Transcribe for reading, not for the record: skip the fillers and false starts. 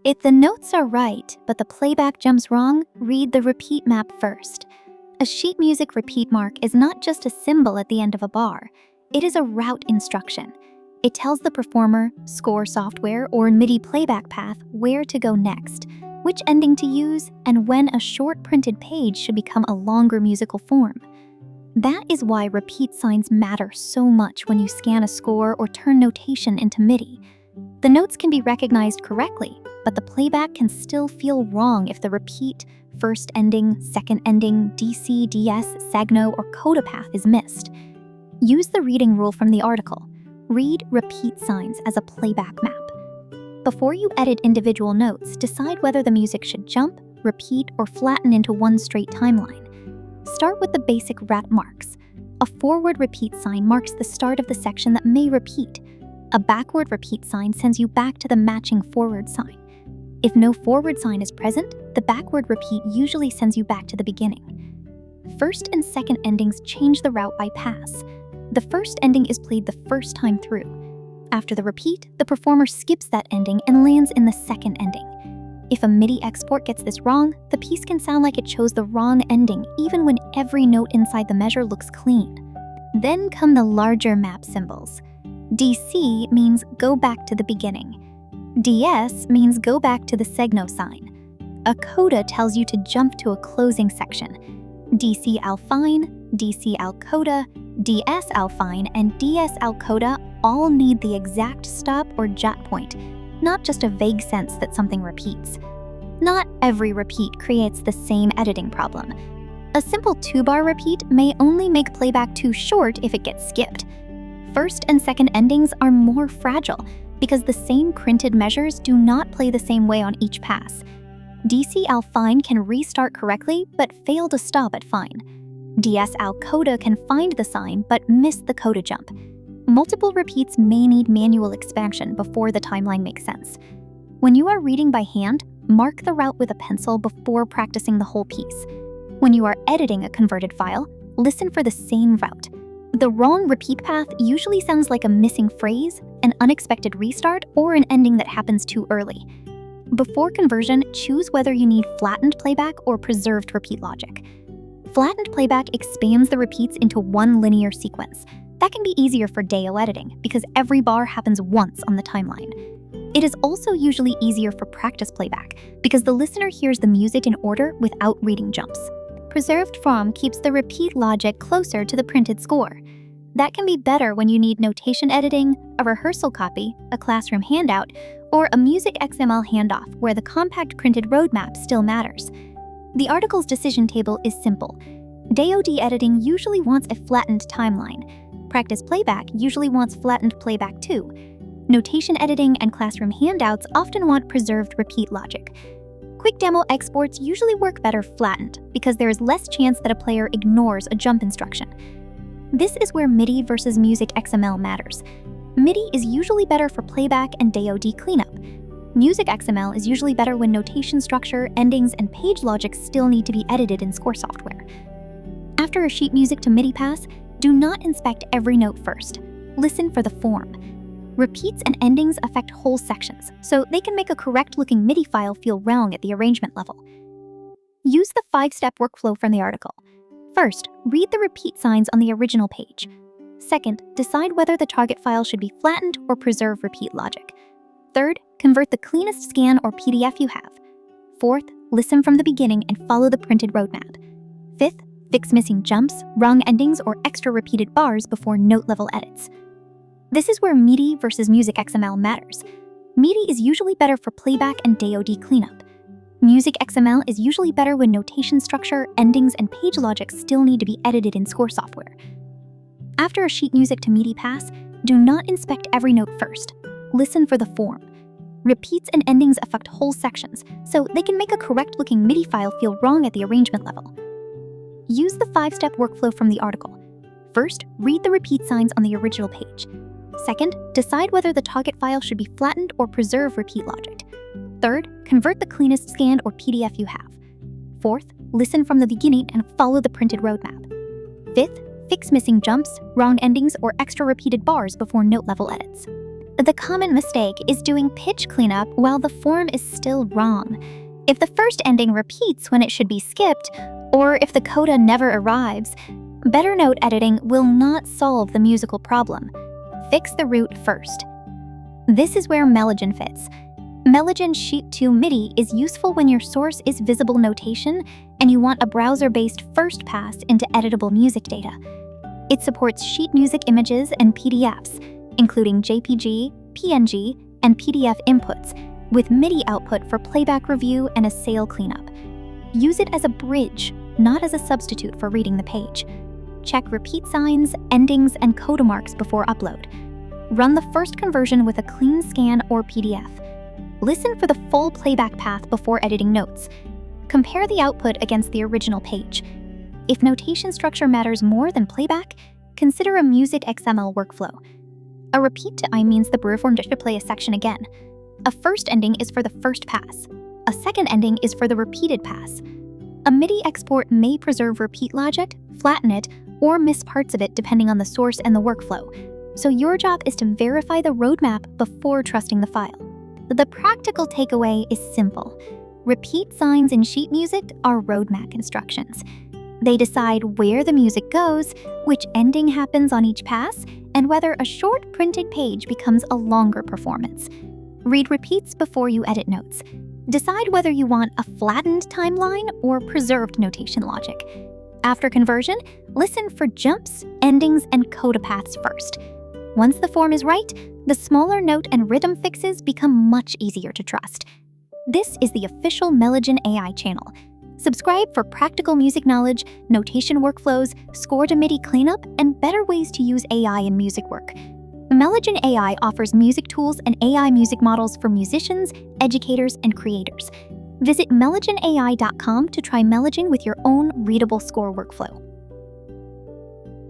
If the notes are right, but the playback jumps wrong, read the repeat map first. A sheet music repeat mark is not just a symbol at the end of a bar. It is a route instruction. It tells the performer, score software, or MIDI playback path where to go next, which ending to use, and when a short printed page should become a longer musical form. That is why repeat signs matter so much when you scan a score or turn notation into MIDI. The notes can be recognized correctly, but the playback can still feel wrong if the repeat, first ending, second ending, DC, DS, segno, or Coda path is missed. Use the reading rule from the article. Read repeat signs as a playback map. Before you edit individual notes, decide whether the music should jump, repeat, or flatten into one straight timeline. Start with the basic rat marks. A forward repeat sign marks the start of the section that may repeat. A backward repeat sign sends you back to the matching forward sign. If no forward sign is present, the backward repeat usually sends you back to the beginning. First and second endings change the route by pass. The first ending is played the first time through. After the repeat, the performer skips that ending and lands in the second ending. If a MIDI export gets this wrong, the piece can sound like it chose the wrong ending even when every note inside the measure looks clean. Then come the larger map symbols. DC means go back to the beginning. DS means go back to the segno sign. A coda tells you to jump to a closing section. DC al fine, DC al coda, DS al fine, and DS al coda all need the exact stop or jot point, not just a vague sense that something repeats. Not every repeat creates the same editing problem. A simple 2-bar repeat may only make playback too short if it gets skipped. First and second endings are more fragile because the same printed measures do not play the same way on each pass. DC al fine can restart correctly but fail to stop at fine. DS al coda can find the sign but miss the coda jump. Multiple repeats may need manual expansion before the timeline makes sense. When you are reading by hand, mark the route with a pencil before practicing the whole piece. When you are editing a converted file, listen for the same route. The wrong repeat path usually sounds like a missing phrase, an unexpected restart, or an ending that happens too early. Before conversion, choose whether you need flattened playback or preserved repeat logic. Flattened playback expands the repeats into one linear sequence. That can be easier for DAO editing because every bar happens once on the timeline. It is also usually easier for practice playback because the listener hears the music in order without reading jumps. Preserved form keeps the repeat logic closer to the printed score. That can be better when you need notation editing, a rehearsal copy, a classroom handout, or a MusicXML handoff where the compact printed roadmap still matters. The article's decision table is simple. DAO editing usually wants a flattened timeline. Practice playback usually wants flattened playback too. Notation editing and classroom handouts often want preserved repeat logic. Quick demo exports usually work better flattened because there is less chance that a player ignores a jump instruction. This is where MIDI versus MusicXML matters. MIDI is usually better for playback and DAO cleanup. MusicXML is usually better when notation structure, endings, and page logic still need to be edited in score software. After a sheet music to MIDI pass, do not inspect every note first. Listen for the form. Repeats and endings affect whole sections, so they can make a correct-looking MIDI file feel wrong at the arrangement level. Use the 5-step workflow from the article. First, read the repeat signs on the original page. Second, decide whether the target file should be flattened or preserve repeat logic. Third, convert the cleanest scan or PDF you have. Fourth, listen from the beginning and follow the printed roadmap. Fifth, fix missing jumps, wrong endings, or extra repeated bars before note-level edits. This is where MIDI versus MusicXML matters. MIDI is usually better for playback and DAO cleanup. MusicXML is usually better when notation structure, endings, and page logic still need to be edited in score software. After a sheet music to MIDI pass, do not inspect every note first. Listen for the form. Repeats and endings affect whole sections, so they can make a correct-looking MIDI file feel wrong at the arrangement level. Use the 5-step workflow from the article. First, read the repeat signs on the original page. Second, decide whether the target file should be flattened or preserve repeat logic. Third, convert the cleanest scan or PDF you have. Fourth, listen from the beginning and follow the printed roadmap. Fifth, fix missing jumps, wrong endings, or extra repeated bars before note-level edits. The common mistake is doing pitch cleanup while the form is still wrong. If the first ending repeats when it should be skipped, or if the coda never arrives, better note editing will not solve the musical problem. Fix the root first. This is where Melogen fits. Melogen Sheet2MIDI is useful when your source is visible notation and you want a browser-based first pass into editable music data. It supports sheet music images and PDFs, including JPG, PNG, and PDF inputs, with MIDI output for playback review and a sail cleanup. Use it as a bridge, not as a substitute for reading the page. Check repeat signs, endings, and coda marks before upload. Run the first conversion with a clean scan or PDF. Listen for the full playback path before editing notes. Compare the output against the original page. If notation structure matters more than playback, consider a MusicXML workflow. A repeat to I means the brewer form should play a section again. A first ending is for the first pass. A second ending is for the repeated pass. A MIDI export may preserve repeat logic, flatten it, or miss parts of it depending on the source and the workflow. So your job is to verify the roadmap before trusting the file. The practical takeaway is simple. Repeat signs in sheet music are roadmap instructions. They decide where the music goes, which ending happens on each pass, and whether a short printed page becomes a longer performance. Read repeats before you edit notes. Decide whether you want a flattened timeline or preserved notation logic. After conversion, listen for jumps, endings, and coda paths first. Once the form is right, the smaller note and rhythm fixes become much easier to trust. This is the official Melogen AI channel. Subscribe for practical music knowledge, notation workflows, score to MIDI cleanup, and better ways to use AI in music work. Melogen AI offers music tools and AI music models for musicians, educators, and creators. Visit melogenai.com to try Melogen with your own readable score workflow.